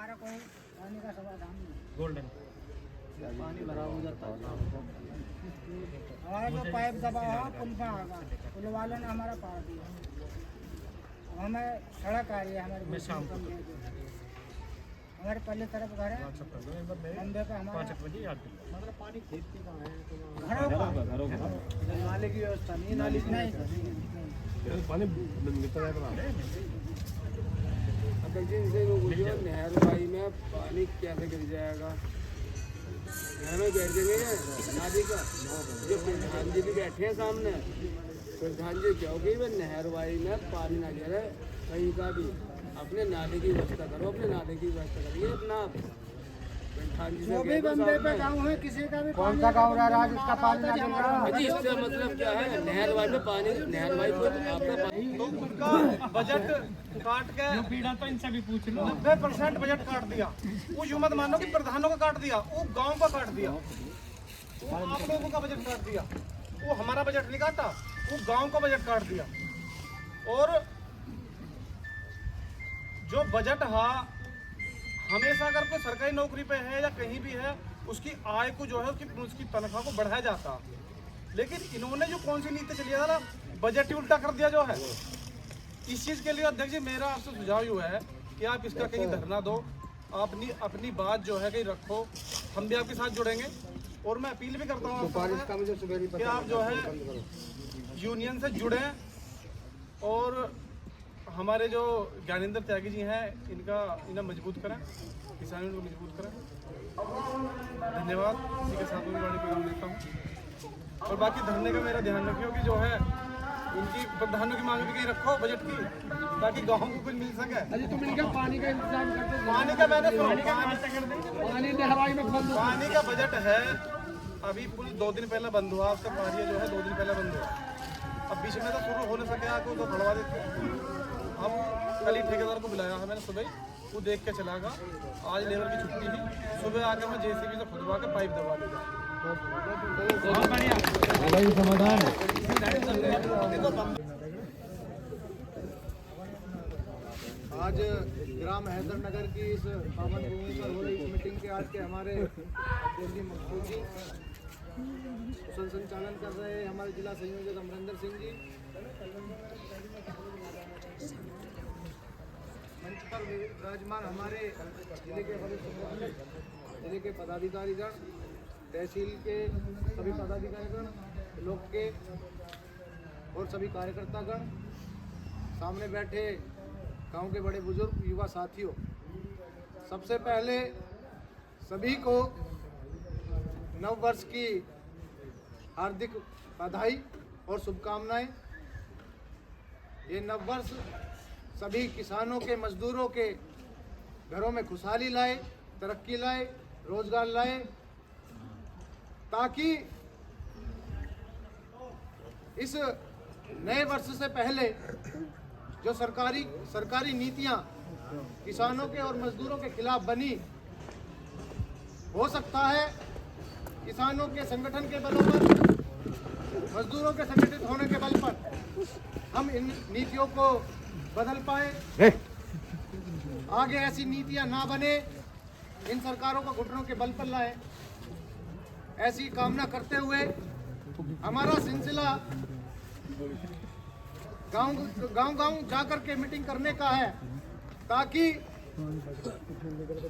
हमारा कोई पानी का समाधान नहीं। गोल्डन पानी भरा हो जाता है। हमारा जो पाइप दबा हुआ पुल पर आगा, पुल वालों ने हमारा पार दिया। अब हमें सड़क आ रही है हमारे मैं शाम को हमारे पहले तरफ घर है, बंदे पे हमारा 5 बजे याद दिला। मतलब पानी खेती का है घरों का नाले की व्यवस्था नहीं है, नाली की नहीं। पानी मिलता है अगर जिनसे वो बोलिए नहर भाई में पानी कैसे गिर जाएगा, घर में बैठ देंगे नाली का। जो प्रधान जी भी बैठे हैं सामने, प्रधान जी कहोगे भाई नहर भाई में पानी ना गिरे कहीं का भी, अपने नाले की व्यवस्था करो, अपने नाले की व्यवस्था करिए अपना। प्रधान जी जो भी बंदे पे गाँव है किसी का भी कौन सा गाँव रहा है जिसका पानी ना गिर रहा है? इसका मतलब क्या है, नहर भाई में पानी, नहर भाई को आपका पानी उनका बजट काट के जो पीड़ा तो इनसे भी पूछ लो। 90% बजट काट दिया। वो यूं मत मानो कि प्रधानों का काट दिया, वो गांव का काट दिया, वो आप लोगों का बजट काट दिया। वो हमारा बजट नहीं काटा, वो गांव का बजट काट दिया। और जो बजट है हमेशा अगर कोई सरकारी नौकरी पे है या कहीं भी है, उसकी आय को जो है उसकी तनख्वाह को बढ़ाया जाता। लेकिन इन्होंने जो कौन सी नीति चली है ना, बजट ही उल्टा कर दिया जो है। इस चीज़ के लिए अध्यक्ष जी मेरा आपसे सुझाव ये है कि आप इसका कहीं धरना दो, अपनी बात जो है कहीं रखो, हम भी आपके साथ जुड़ेंगे। और मैं अपील भी करता हूँ कि आप जो है यूनियन से जुड़ें और हमारे जो ज्ञानेंद्र त्यागी जी हैं इन्हें मजबूत करें, किसानों को मजबूत करें। धन्यवाद। इसी के साथ मैं वाणी प्रोग्राम देता हूँ। और बाकी धरने का मेरा ध्यान रखियो कि जो है इनकी प्रधानों की मांग भी कहीं रखो बजट की, ताकि गाँव को कुछ मिल सके। अरे तुम इनका पानी का इंतजाम करते, पानी का मैंने पानी नहरवाई में खोल दो। पानी का बजट है। अभी पुल 2 दिन पहले बंद हुआ, उसका कार्य जो है 2 दिन पहले बंद हुआ। अब बीच में तो शुरू हो नहीं सके, आके उसको बढ़वा देते। हम कल ही ठेकेदार को बुलाया है मैंने सुबह, वो देख के चला गया। आज लेबर की छुट्टी थी, सुबह आकर मैं जेसीबी से खुदवा के पाइप दबा देगा। बहुत बढ़िया समाधान है। आज ग्राम हैदर नगर की इस पावन भूमि पर हो रही इस मीटिंग के आज के हमारे अध्यक्ष जी मकसूद जी, कुशल संचालन कर रहे हैं हमारे जिला संयोजक अमरिंदर सिंह जी, मंच पर विराजमान हमारे जिले के वरिष्ठ जिले के पदाधिकारीगण, तहसील के सभी पदाधिकारीगण, ब्लॉक के और सभी कार्यकर्तागण, सामने बैठे गांव के बड़े बुजुर्ग, युवा साथियों, सबसे पहले सभी को नव वर्ष की हार्दिक बधाई और शुभकामनाएं। ये नव वर्ष सभी किसानों के, मजदूरों के घरों में खुशहाली लाए, तरक्की लाए, रोजगार लाए, ताकि इस नए वर्ष से पहले जो सरकारी नीतियां किसानों के और मजदूरों के खिलाफ बनी, हो सकता है किसानों के संगठन के बलों पर, मजदूरों के संगठित होने के बल पर हम इन नीतियों को बदल पाए। आगे ऐसी नीतियां ना बने, इन सरकारों को घुटनों के बल पर लाए, ऐसी कामना करते हुए हमारा सिलसिला गांव जाकर के मीटिंग करने का है, ताकि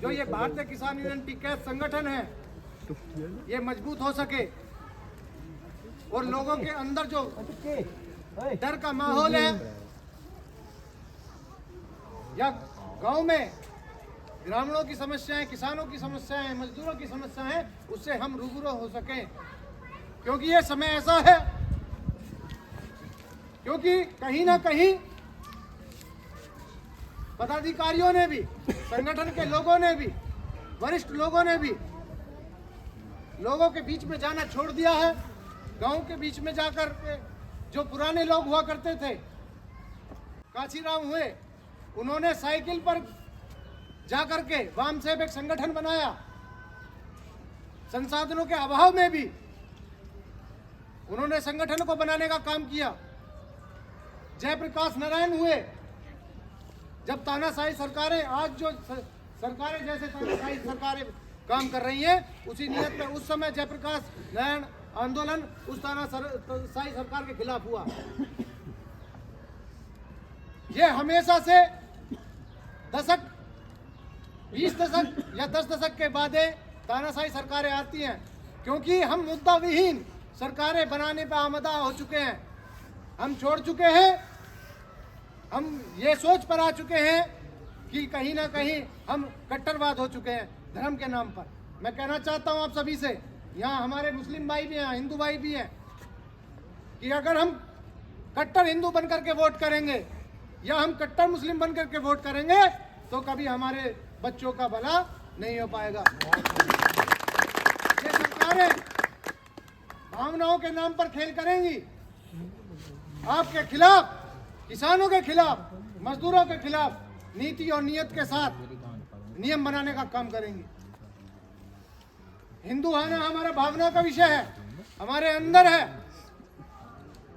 जो ये भारतीय किसान यूनियन टिकैत संगठन है ये मजबूत हो सके और लोगों के अंदर जो डर का माहौल है या गांव में ग्रामीणों की समस्याएं, किसानों की समस्याएं, मजदूरों की समस्याएं, उससे हम रूबरू हो सकें। क्योंकि ये समय ऐसा है, क्योंकि कहीं ना कहीं पदाधिकारियों ने भी, संगठन के लोगों ने भी, वरिष्ठ लोगों ने भी लोगों के बीच में जाना छोड़ दिया है। गांव के बीच में जाकर जो पुराने लोग हुआ करते थे, काशीराम हुए, उन्होंने साइकिल पर जाकर के वाम सेवक संगठन बनाया। संसाधनों के अभाव में भी उन्होंने संगठन को बनाने का काम किया। जयप्रकाश नारायण हुए, जब तानाशाही सरकारें आज जो सरकारें जैसे तानाशाही सरकारें काम कर रही हैं, उसी नियत में उस समय जयप्रकाश नारायण आंदोलन उस तानाशाही सरकार के खिलाफ हुआ। ये हमेशा से 20 दशक या 10 दशक के बाद तानाशाही सरकारें आती हैं, क्योंकि हम मुद्दा विहीन सरकारें बनाने पर आमदा हो चुके हैं। हम छोड़ चुके हैं, हम ये सोच पर आ चुके हैं कि कहीं ना कहीं हम कट्टरवाद हो चुके हैं धर्म के नाम पर। मैं कहना चाहता हूं आप सभी से, यहाँ हमारे मुस्लिम भाई भी हैं, हिंदू भाई भी हैं, कि अगर हम कट्टर हिंदू बनकर के वोट करेंगे या हम कट्टर मुस्लिम बनकर के वोट करेंगे तो कभी हमारे बच्चों का भला नहीं हो पाएगा। ये सरकारें भावनाओं के नाम पर खेल करेंगी, आपके खिलाफ, किसानों के खिलाफ, मजदूरों के खिलाफ नीति और नियत के साथ नियम बनाने का काम करेंगी। हिंदू होना हमारा भावना का विषय है, हमारे अंदर है।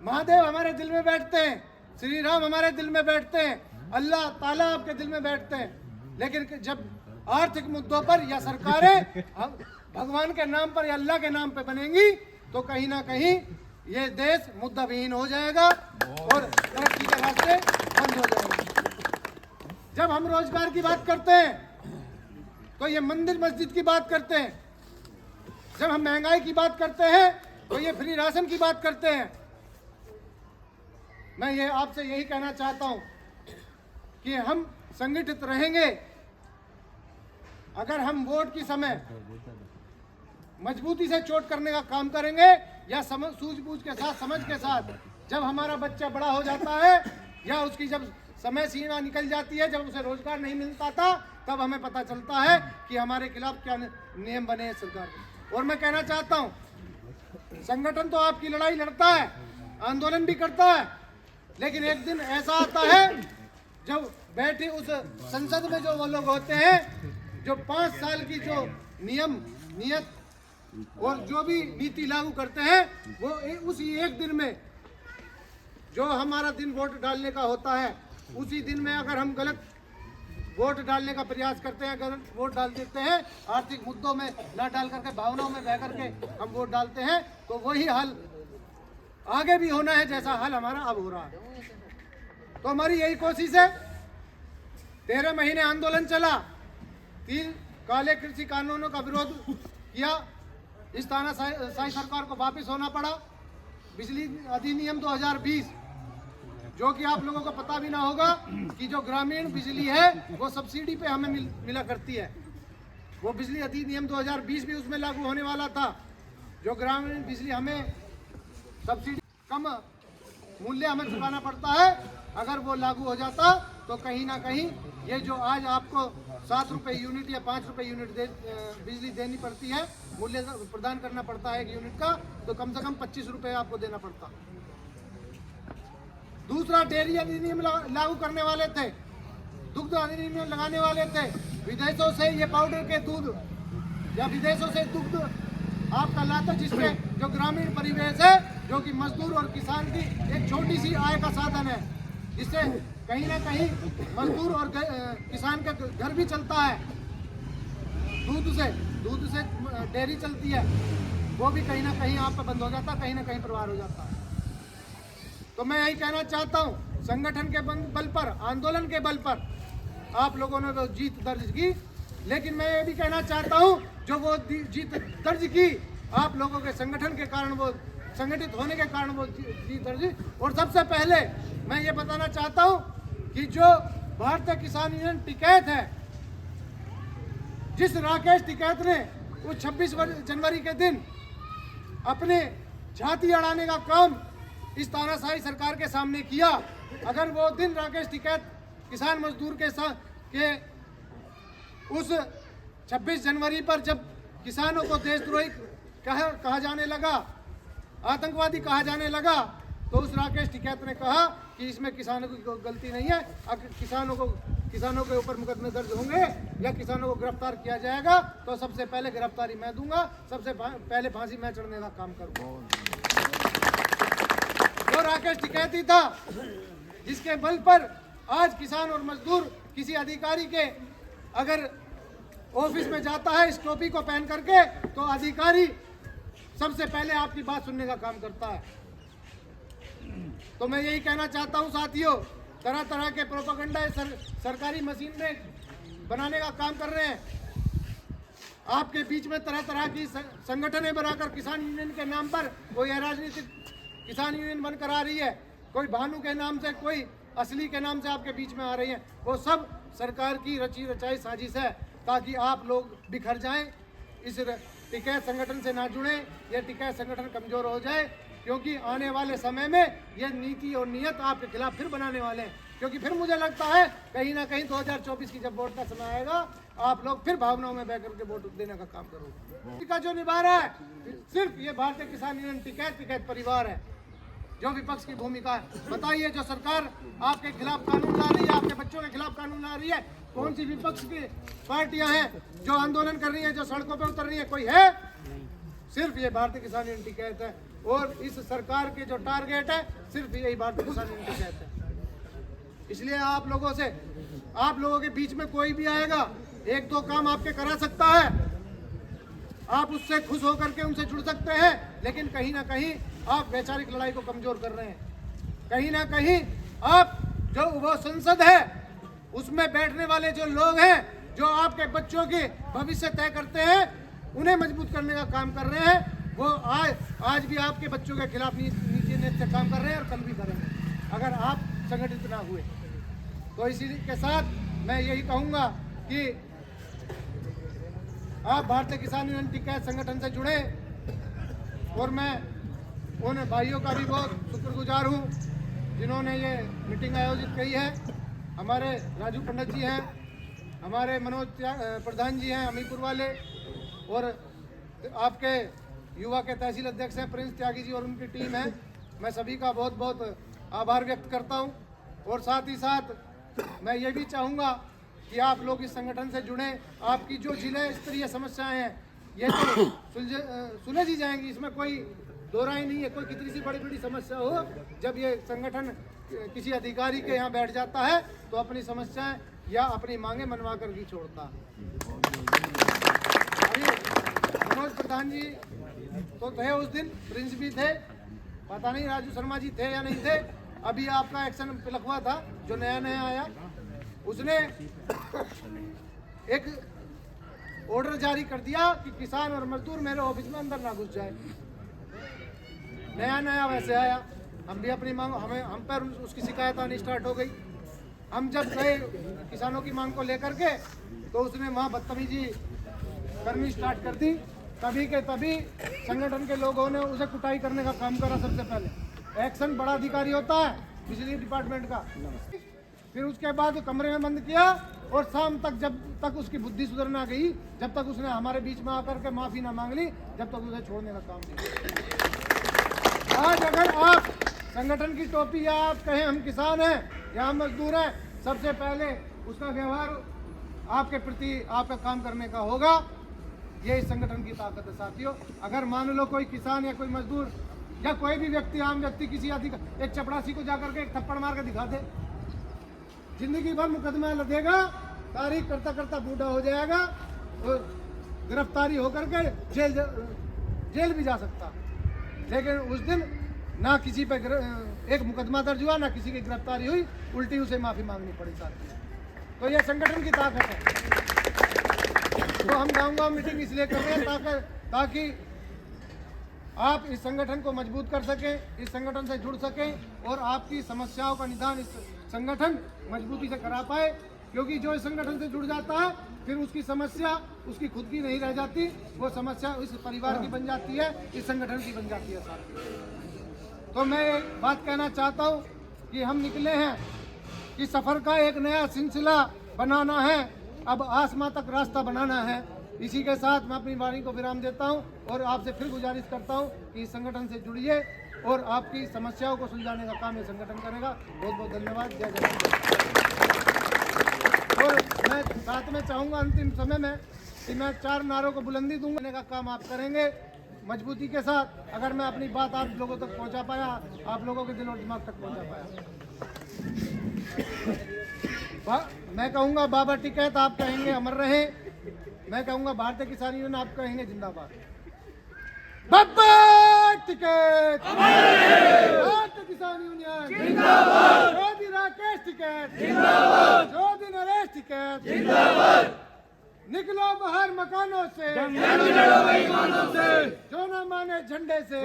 महादेव हमारे दिल में बैठते हैं, श्री राम हमारे दिल में बैठते हैं, अल्लाह ताला आपके दिल में बैठते हैं। लेकिन जब आर्थिक मुद्दों पर या सरकारें भगवान के नाम पर या अल्लाह के नाम पे बनेंगी तो कहीं ना कहीं ये देश मुद्दा विहीन हो जाएगा और तरक्की के रास्ते बंद हो जाएंगे। जब हम रोजगार की बात करते हैं तो ये मंदिर मस्जिद की बात करते हैं, जब हम महंगाई की बात करते हैं तो ये फ्री राशन की बात करते हैं। मैं ये आपसे यही कहना चाहता हूं कि हम संगठित रहेंगे अगर हम वोट की समय मजबूती से चोट करने का काम करेंगे या सूझबूझ के साथ, समझ के साथ। जब हमारा बच्चा बड़ा हो जाता है या उसकी जब समय सीमा निकल जाती है, जब उसे रोजगार नहीं मिलता था, तब हमें पता चलता है कि हमारे खिलाफ क्या नियम बने हैं सरकार के। और मैं कहना चाहता हूं, संगठन तो आपकी लड़ाई लड़ता है, आंदोलन भी करता है, लेकिन एक दिन ऐसा आता है जब बैठे उस संसद में जो वो लोग होते हैं जो 5 साल की जो नियम नियत और जो भी नीति लागू करते हैं, वो उसी एक दिन में जो हमारा दिन वोट डालने का होता है, उसी दिन में अगर हम गलत वोट डालने का प्रयास करते हैं, गलत वोट डाल देते हैं, आर्थिक मुद्दों में ना डाल करके भावनाओं में बह करके हम वोट डालते हैं, तो वही हाल आगे भी होना है जैसा हाल हमारा अब हो रहा है। तो हमारी यही कोशिश है। 13 महीने आंदोलन चला, 3 काले कृषि कानूनों का विरोध किया, इस तानाशाही सरकार को वापस होना पड़ा। बिजली अधिनियम 2020, जो कि आप लोगों को पता भी ना होगा कि जो ग्रामीण बिजली है वो सब्सिडी पे हमें मिला करती है। वो बिजली अधिनियम 2020 भी उसमें लागू होने वाला था। जो ग्रामीण बिजली हमें सब्सिडी कम मूल्य हमें चुकाना पड़ता है, अगर वो लागू हो जाता तो कहीं ना कहीं ये जो आज आपको 7 रुपये यूनिट या 5 रुपये यूनिट बिजली देनी पड़ती है, मूल्य प्रदान करना पड़ता है 1 यूनिट का, तो कम से कम 25 रुपये आपको देना पड़ता। दूसरा, डेयरी अधिनियम लागू करने वाले थे, दुग्ध अधिनियम लगाने वाले थे। विदेशों से ये पाउडर के दूध या विदेशों से दुग्ध आपका लाता, जिसमें जो ग्रामीण परिवेश है, जो कि मजदूर और किसान की एक छोटी सी आय का साधन है, जिससे कहीं ना कहीं मजदूर और किसान का घर भी चलता है। दूध से डेयरी चलती है, वो भी कहीं ना कहीं आप पर बंद हो जाता है, कहीं ना कहीं प्रभाव हो जाता है। तो मैं यही कहना चाहता हूँ, संगठन के बल पर, आंदोलन के बल पर आप लोगों ने तो जीत दर्ज की, लेकिन मैं ये भी कहना चाहता हूँ जो वो जीत दर्ज की, आप लोगों के संगठन के कारण, वो संगठित होने के कारण वो जीत दर्ज। और सबसे पहले मैं ये बताना चाहता हूँ कि जो भारतीय किसान यूनियन टिकैत है, जिस राकेश टिकैत ने उस 26 जनवरी के दिन अपने छाती अड़ाने का काम इस तानाशाही सरकार के सामने किया, अगर वो दिन राकेश टिकैत किसान मजदूर के साथ के उस 26 जनवरी पर जब किसानों को देशद्रोही कहा जाने लगा, आतंकवादी कहा जाने लगा, तो उस राकेश टिकैत ने कहा कि इसमें किसानों की कोई गलती नहीं है, अगर किसानों के ऊपर मुकदमे दर्ज होंगे या किसानों को गिरफ्तार किया जाएगा तो सबसे पहले गिरफ्तारी मैं दूंगा, सबसे पहले फांसी मैं चढ़ने का काम करूंगा। वो राकेश टिकैत ही था जिसके बल पर आज किसान और मजदूर किसी अधिकारी के अगर ऑफिस में जाता है इस टोपी को पहन करके, तो अधिकारी सबसे पहले आपकी बात सुनने का काम करता है। तो मैं यही कहना चाहता हूं साथियों, तरह तरह के प्रोपेगेंडा सरकारी मशीन में बनाने का काम कर रहे हैं। आपके बीच में तरह तरह की संगठनें बनाकर किसान यूनियन के नाम पर कोई राजनीतिक किसान यूनियन बनकर आ रही है, कोई भानु के नाम से, कोई असली के नाम से आपके बीच में आ रही है। वो सब सरकार की रची रचाई साजिश है ताकि आप लोग बिखर जाएं, इस टिकैत संगठन से ना जुड़ें, यह टिकैत संगठन कमजोर हो जाए, क्योंकि आने वाले समय में यह नीति और नियत आपके खिलाफ फिर बनाने वाले हैं। क्योंकि फिर मुझे लगता है कहीं ना कहीं 2024 की जब वोट का समय आएगा, आप लोग फिर भावनाओं में बहकर के वोट देने का काम करोगे। का जो निभा रहा है सिर्फ ये भारतीय किसान यूनियन टिकैत परिवार है, जो विपक्ष की भूमिका है। बताइए, जो सरकार आपके खिलाफ कानून ला रही है, आपके बच्चों के खिलाफ कानून ला रही है, कौन सी विपक्ष की पार्टियां हैं जो आंदोलन कर रही हैं, जो सड़कों पर उतर रही है? कोई है? सिर्फ ये भारतीय किसान यूनियन टिकैत है। और इस सरकार के जो टारगेट है सिर्फ यही भारतीय किसान यूनियन टिकैत है। इसलिए आप लोगों के बीच में कोई भी आएगा, एक दो काम आपके करा सकता है, आप उससे खुश होकर के उनसे जुड़ सकते हैं, लेकिन कहीं ना कहीं आप वैचारिक लड़ाई को कमजोर कर रहे हैं। कहीं ना कहीं आप जो वो संसद है उसमें बैठने वाले जो लोग हैं, जो आपके बच्चों के भविष्य तय करते हैं, उन्हें मजबूत करने का काम कर रहे हैं। वो आज भी आपके बच्चों के खिलाफ नीति से काम कर रहे हैं और कल भी करेंगे अगर आप संगठित ना हुए। तो इसी के साथ मैं यही कहूँगा कि आप भारतीय किसान यूनियन टिकैत संगठन से जुड़े, और मैं उन भाइयों का भी बहुत शुक्रगुजार हूँ जिन्होंने ये मीटिंग आयोजित की है। हमारे राजू पंडित जी हैं, हमारे मनोज प्रधान जी हैं अमीपुर वाले, और आपके युवा के तहसील अध्यक्ष हैं प्रिंस त्यागी जी और उनकी टीम है। मैं सभी का बहुत बहुत आभार व्यक्त करता हूं। और साथ ही साथ मैं ये भी चाहूँगा कि आप लोग इस संगठन से जुड़ें। आपकी जो जिले स्तरीय समस्याएं हैं ये तो सुलझ ही जाएंगी, इसमें कोई दो राय नहीं है। कोई कितनी सी बड़ी बड़ी समस्या हो, जब ये संगठन किसी अधिकारी के यहाँ बैठ जाता है तो अपनी समस्याएं या अपनी मांगे मनवा कर ही छोड़ता। अभी मनोज प्रधान जी तो थे उस दिन, प्रिंस भी थे, पता नहीं राजू शर्मा जी थे या नहीं थे। अभी आपका एक्शन पिलखवा था जो नया आया, उसने एक ऑर्डर जारी कर दिया कि किसान और मजदूर मेरे ऑफिस में अंदर ना घुस जाए। नया वैसे आया, हम भी अपनी मांग, हम पर उसकी शिकायत आनी स्टार्ट हो गई। हम जब गए किसानों की मांग को लेकर के तो उसने वहाँ बदतमीजी करनी स्टार्ट कर दी। तभी के तभी संगठन के लोगों ने उसे कुटाई करने का काम करा। सबसे पहले एक्शन बड़ा अधिकारी होता है बिजली डिपार्टमेंट का, फिर उसके बाद कमरे में बंद किया और शाम तक, जब तक उसकी बुद्धि सुधर ना गई, जब तक उसने हमारे बीच में आकर के माफ़ी ना मांग ली, जब तक उसे छोड़ने का काम नहीं। आज अगर आप संगठन की टोपी, या आप कहें हम किसान हैं या हम मजदूर हैं, सबसे पहले उसका व्यवहार आपके प्रति आपका काम करने का होगा। ये इस संगठन की ताकत है साथियों। अगर मान लो कोई किसान या कोई मजदूर या कोई भी व्यक्ति, आम व्यक्ति, किसी एक चपरासी को जाकर के एक थप्पड़ मार के दिखा दे, जिंदगी भर मुकदमा लदेगा, तारीख करता करता बूढ़ा हो जाएगा और गिरफ्तारी होकर के जेल भी जा सकता। लेकिन उस दिन ना किसी पे एक मुकदमा दर्ज हुआ, ना किसी की गिरफ्तारी हुई, उल्टी उसे माफ़ी मांगनी पड़ी साथी। तो यह संगठन की ताकत है। तो हम गाँव मीटिंग इसलिए कर रहे हैं ताकि आप इस संगठन को मजबूत कर सकें, इस संगठन से जुड़ सकें और आपकी समस्याओं का निदान इस संगठन मजबूती से करा पाए। क्योंकि जो इस संगठन से जुड़ जाता है फिर उसकी समस्या उसकी खुद की नहीं रह जाती, वो समस्या इस परिवार की बन जाती है, इस संगठन की बन जाती है साथ। तो मैं एक बात कहना चाहता हूँ कि हम निकले हैं कि सफ़र का एक नया सिलसिला बनाना है, अब आसमां तक रास्ता बनाना है। इसी के साथ मैं अपनी वाणी को विराम देता हूं और आपसे फिर गुजारिश करता हूं कि इस संगठन से जुड़िए और आपकी समस्याओं को सुलझाने का काम ये संगठन करेगा। बहुत बहुत धन्यवाद। जय जगन्नाथ। और मैं साथ में चाहूँगा अंतिम समय में कि मैं 4 नारों को बुलंदी दूंगा का काम आप करेंगे मजबूती के साथ। अगर मैं अपनी बात आप लोगों तक पहुँचा पाया, आप लोगों के दिल और दिमाग तक पहुँचा पाया, मैं कहूँगा बाबा टिकैत, आप कहेंगे अमर रहे। मैं कहूंगा भारतीय किसान यूनियन आप कहेंगे जिंदाबाद। बाबा टिकट भारतीय किसान यूनियन जिंदाबाद। ज्योति राकेश टिकट जिंदाबाद। ज्योति नरेश टिकट जिंदाबाद। निकलो बाहर मकानों से, जो न माने झंडे से,